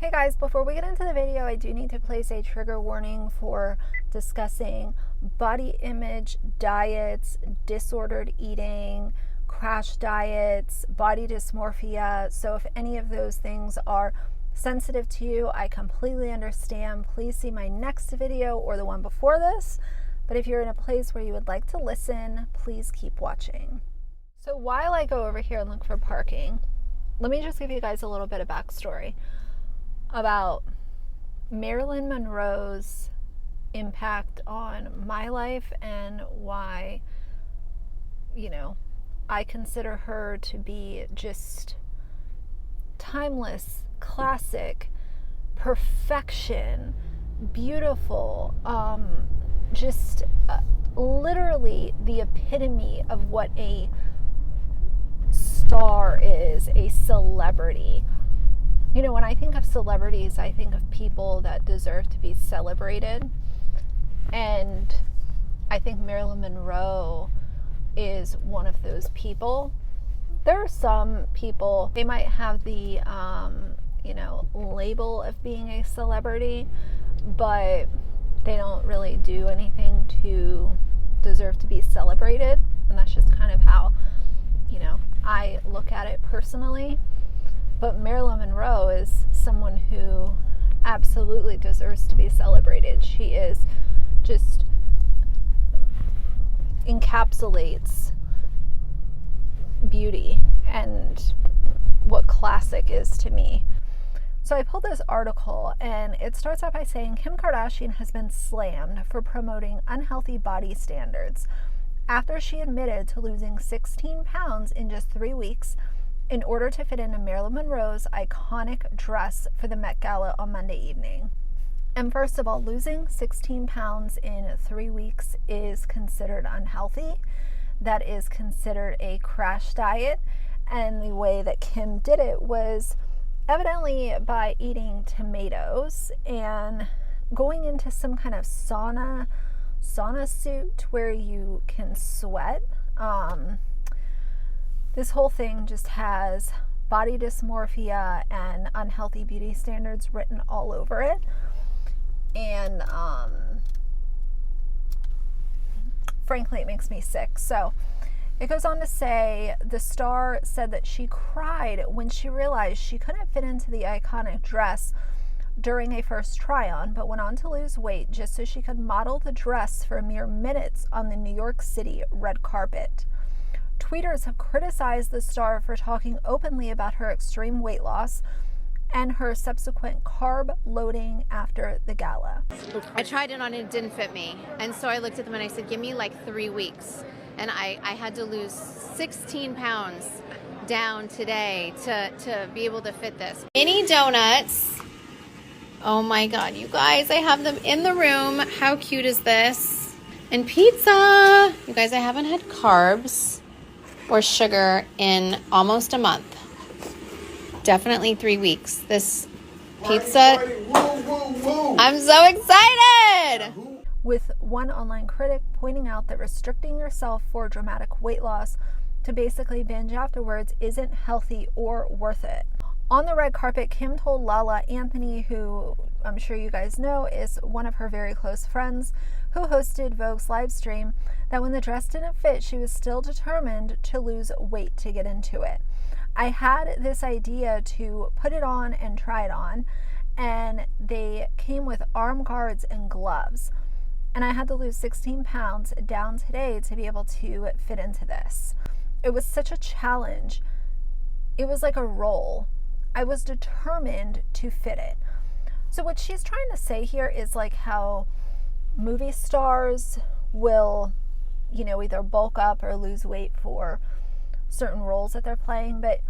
Hey guys, before we get into the video, I do need to place a trigger warning for discussing body image, diets, disordered eating, crash diets, body dysmorphia. So if any of those things are sensitive to you, I completely understand. Please see my next video or the one before this. But if you're in a place where you would like to listen, please keep watching. So while I go over here and look for parking, let me just give you guys a little bit of backstory about Marilyn Monroe's impact on my life and why, I consider her to be just timeless, classic, perfection, beautiful, literally the epitome of what a star is, a celebrity. When I think of celebrities, I think of people that deserve to be celebrated. And I think Marilyn Monroe is one of those people. There are some people, they might have the, label of being a celebrity, but they don't really do anything to deserve to be celebrated. And that's just kind of how, I look at it personally. But Marilyn Monroe is someone who absolutely deserves to be celebrated. She is just encapsulates beauty and what classic is to me. So I pulled this article and it starts out by saying Kim Kardashian has been slammed for promoting unhealthy body standards after she admitted to losing 16 pounds in just 3 weeks in order to fit into Marilyn Monroe's iconic dress for the MET Gala on Monday evening. And first of all, losing 16 pounds in 3 weeks is considered unhealthy. That is considered a crash diet. And the way that Kim did it was evidently by eating tomatoes and going into some kind of sauna suit where you can sweat. This whole thing just has body dysmorphia and unhealthy beauty standards written all over it. And frankly, it makes me sick. So it goes on to say, the star said that she cried when she realized she couldn't fit into the iconic dress during a first try-on, but went on to lose weight just so she could model the dress for mere minutes on the New York City red carpet. Tweeters have criticized the star for talking openly about her extreme weight loss and her subsequent carb loading after the gala. I tried it on and it didn't fit me. And so I looked at them and I said, give me like 3 weeks. And I had to lose 16 pounds down today to be able to fit this. Mini donuts. Oh my God, you guys, I have them in the room. How cute is this? And pizza. You guys, I haven't had carbs or sugar in almost a month. Definitely 3 weeks. This pizza, I'm so excited! With one online critic pointing out that restricting yourself for dramatic weight loss to basically binge afterwards isn't healthy or worth it. On the red carpet, Kim told Lala Anthony, who I'm sure you guys know is one of her very close friends, who hosted Vogue's live stream, that when the dress didn't fit, she was still determined to lose weight to get into it. I had this idea to put it on and try it on, and they came with arm guards and gloves. And I had to lose 16 pounds down today to be able to fit into this. It was such a challenge. It was like a roll. I was determined to fit it. So what she's trying to say here is like how movie stars will, either bulk up or lose weight for certain roles that they're playing. But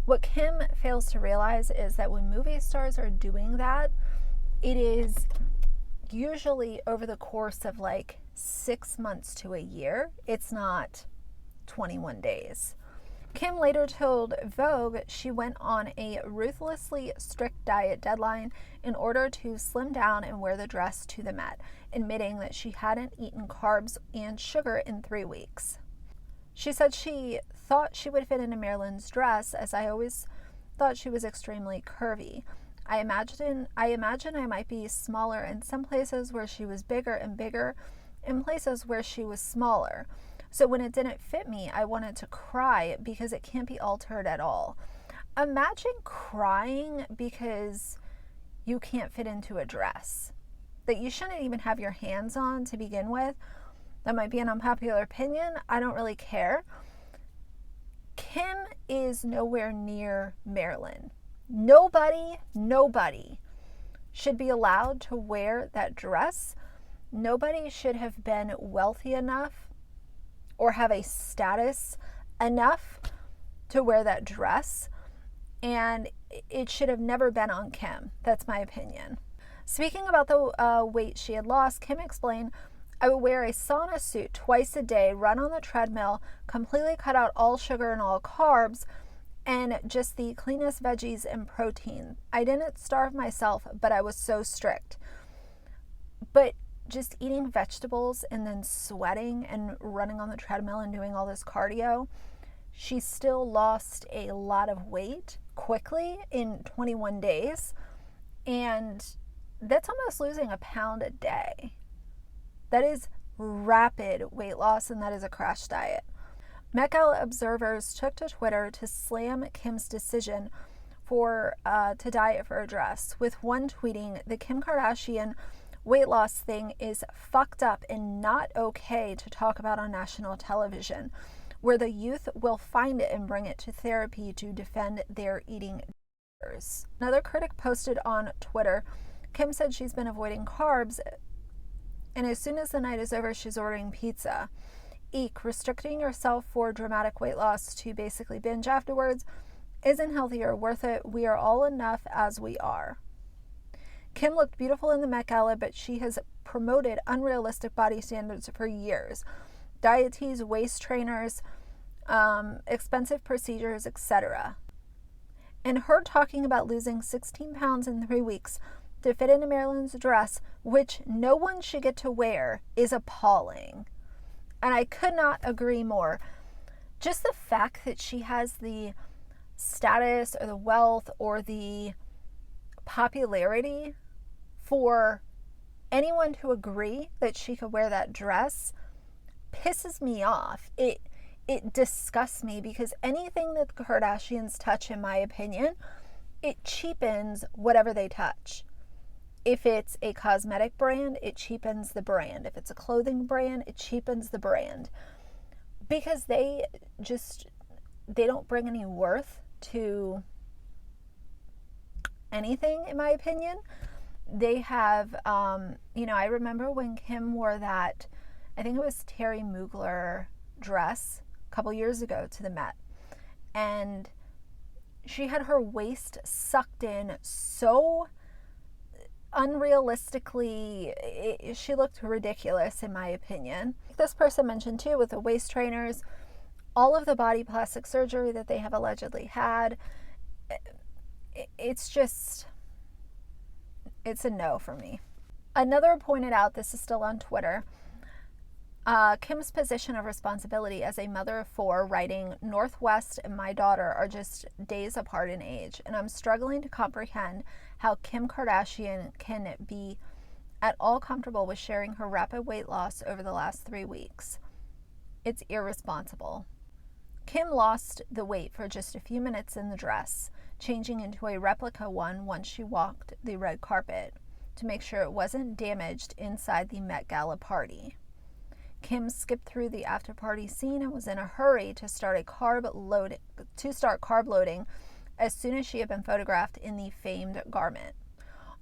what Kim fails to realize is that when movie stars are doing that, it is usually over the course of like 6 months to a year. It's not 21 days. Kim later told Vogue she went on a ruthlessly strict diet deadline in order to slim down and wear the dress to the Met, admitting that she hadn't eaten carbs and sugar in 3 weeks. She said she thought she would fit into Marilyn's dress, as I always thought she was extremely curvy. I imagine I might be smaller in some places where she was bigger and bigger in places where she was smaller. So when it didn't fit me, I wanted to cry because it can't be altered at all. Imagine crying because you can't fit into a dress that you shouldn't even have your hands on to begin with. That might be an unpopular opinion. I don't really care. Kim is nowhere near Marilyn. Nobody should be allowed to wear that dress. Nobody should have been wealthy enough or have a status enough to wear that dress. And it should have never been on Kim. That's my opinion. Speaking about the weight she had lost, Kim explained, I would wear a sauna suit twice a day, run on the treadmill, completely cut out all sugar and all carbs, and just the cleanest veggies and protein. I didn't starve myself, but I was so strict. But just eating vegetables and then sweating and running on the treadmill and doing all this cardio, she still lost a lot of weight quickly in 21 days. And that's almost losing a pound a day. That is rapid weight loss, and that is a crash diet. Met Gala observers took to Twitter to slam Kim's decision to diet for a dress, with one tweeting, the Kim Kardashian weight loss thing is fucked up and not okay to talk about on national television, where the youth will find it and bring it to therapy to defend their eating disorders. Another critic posted on Twitter, Kim said she's been avoiding carbs, and as soon as the night is over, she's ordering pizza. Eek, restricting yourself for dramatic weight loss to basically binge afterwards isn't healthy or worth it. We are all enough as we are. Kim looked beautiful in the Met Gala, but she has promoted unrealistic body standards for years. Dieties, waist trainers, expensive procedures, etc. And her talking about losing 16 pounds in 3 weeks to fit into Marilyn's dress, which no one should get to wear, is appalling. And I could not agree more. Just the fact that she has the status or the wealth or the popularity for anyone to agree that she could wear that dress pisses me off. It disgusts me, because anything that the Kardashians touch, in my opinion, it cheapens whatever they touch. If it's a cosmetic brand, it cheapens the brand. If it's a clothing brand, it cheapens the brand. Because they don't bring any worth to anything, in my opinion. They have, I remember when Kim wore that, I think it was Terry Mugler dress a couple years ago to the Met. And she had her waist sucked in so unrealistically, she looked ridiculous, in my opinion. This person mentioned too, with the waist trainers, all of the body plastic surgery that they have allegedly had, it's a no for me. Another pointed out, this is still on Twitter, Kim's position of responsibility as a mother of 4, writing, Northwest and my daughter are just days apart in age, and I'm struggling to comprehend how Kim Kardashian can be at all comfortable with sharing her rapid weight loss over the last 3 weeks. It's irresponsible. Kim lost the weight for just a few minutes in the dress, changing into a replica one once she walked the red carpet to make sure it wasn't damaged inside the Met Gala party. Kim skipped through the after party scene and was in a hurry to start carb loading as soon as she had been photographed in the famed garment.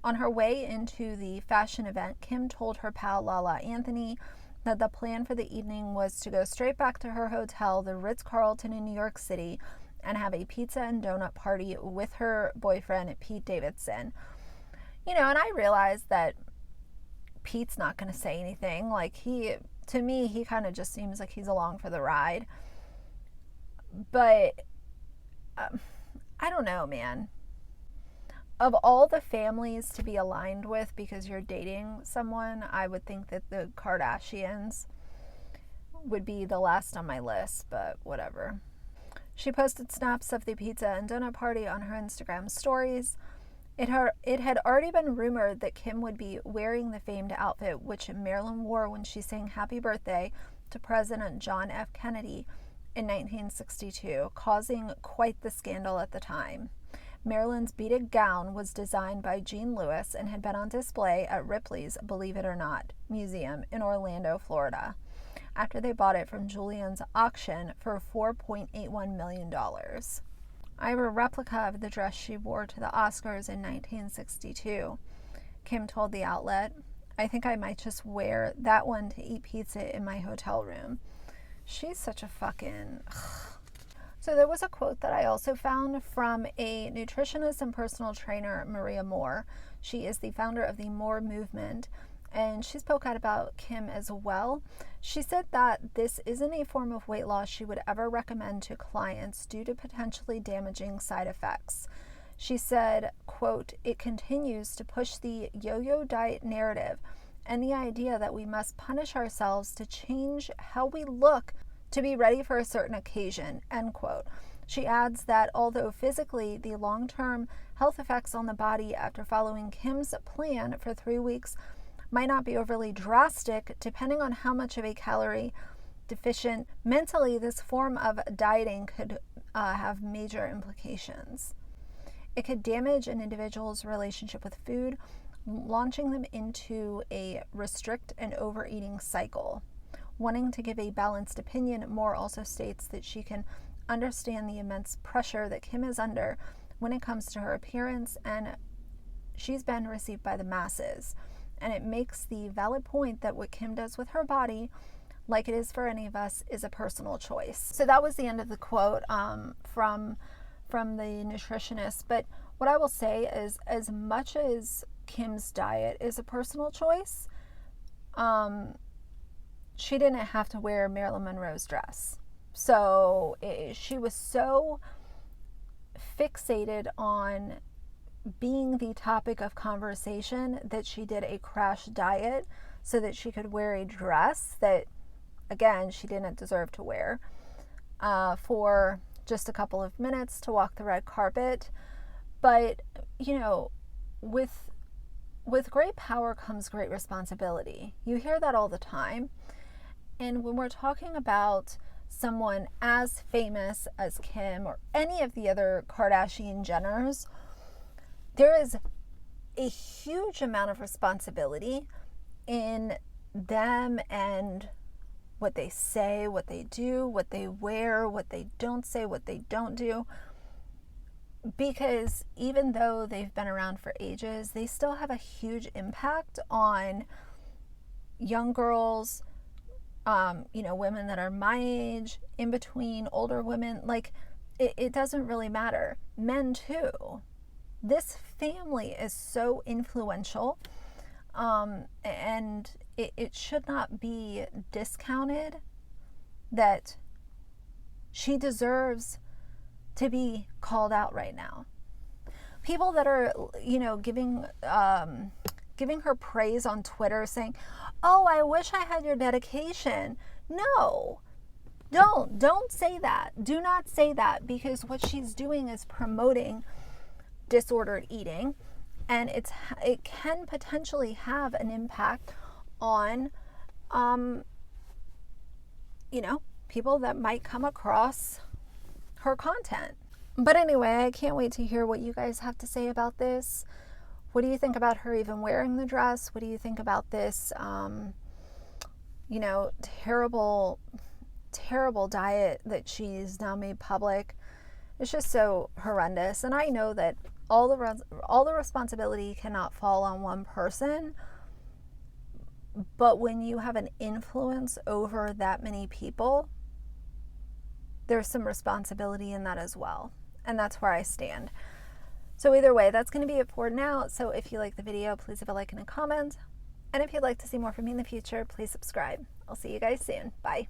On her way into the fashion event, Kim told her pal Lala Anthony that the plan for the evening was to go straight back to her hotel, the Ritz-Carlton in New York City, and have a pizza and donut party with her boyfriend, Pete Davidson. And I realized that Pete's not going to say anything. To me, he kind of just seems like he's along for the ride. But I don't know, man. Of all the families to be aligned with because you're dating someone, I would think that the Kardashians would be the last on my list, but whatever. She posted snaps of the pizza and donut party on her Instagram stories, It had already been rumored that Kim would be wearing the famed outfit which Marilyn wore when she sang Happy Birthday to President John F. Kennedy in 1962, causing quite the scandal at the time. Marilyn's beaded gown was designed by Jean Lewis and had been on display at Ripley's Believe It or Not Museum in Orlando, Florida, after they bought it from Julian's auction for $4.81 million. I have a replica of the dress she wore to the Oscars in 1962. Kim told the outlet, I think I might just wear that one to eat pizza in my hotel room. She's such a fucking... So there was a quote that I also found from a nutritionist and personal trainer, Maria Moore. She is the founder of the Moore Movement, and she spoke out about Kim as well. She said that this isn't a form of weight loss she would ever recommend to clients due to potentially damaging side effects. She said, quote, it continues to push the yo-yo diet narrative and the idea that we must punish ourselves to change how we look to be ready for a certain occasion, end quote. She adds that although physically the long-term health effects on the body after following Kim's plan for 3 weeks might not be overly drastic, depending on how much of a calorie deficient mentally this form of dieting could have major implications. It could damage an individual's relationship with food, launching them into a restrict and overeating cycle. Wanting to give a balanced opinion, Moore also states that she can understand the immense pressure that Kim is under when it comes to her appearance, and she's been received by the masses. And it makes the valid point that what Kim does with her body, like it is for any of us, is a personal choice. So that was the end of the quote from the nutritionist. But what I will say is, as much as Kim's diet is a personal choice, she didn't have to wear Marilyn Monroe's dress. So she was so fixated on being the topic of conversation that she did a crash diet so that she could wear a dress that, again, she didn't deserve to wear for just a couple of minutes to walk the red carpet. But, you know, with great power comes great responsibility. You hear that all the time. And when we're talking about someone as famous as Kim or any of the other Kardashian Jenners, there is a huge amount of responsibility in them and what they say, what they do, what they wear, what they don't say, what they don't do. Because even though they've been around for ages, they still have a huge impact on young girls, women that are my age, in between, older women. Like, it doesn't really matter. Men too. This family is so influential, and it should not be discounted that she deserves to be called out right now. People that are, giving her praise on Twitter, saying, "Oh, I wish I had your dedication." No, don't say that. Do not say that, because what she's doing is promoting disordered eating, and it can potentially have an impact on people that might come across her content. But anyway, I can't wait to hear what you guys have to say about this. What do you think about her even wearing the dress? What do you think about this terrible diet that she's now made public? It's just so horrendous. And I know that all the responsibility cannot fall on one person, but when you have an influence over that many people, there's some responsibility in that as well. And that's where I stand. So either way, that's going to be it for now. So if you like the video, please leave a like and a comment. And if you'd like to see more from me in the future, please subscribe. I'll see you guys soon. Bye.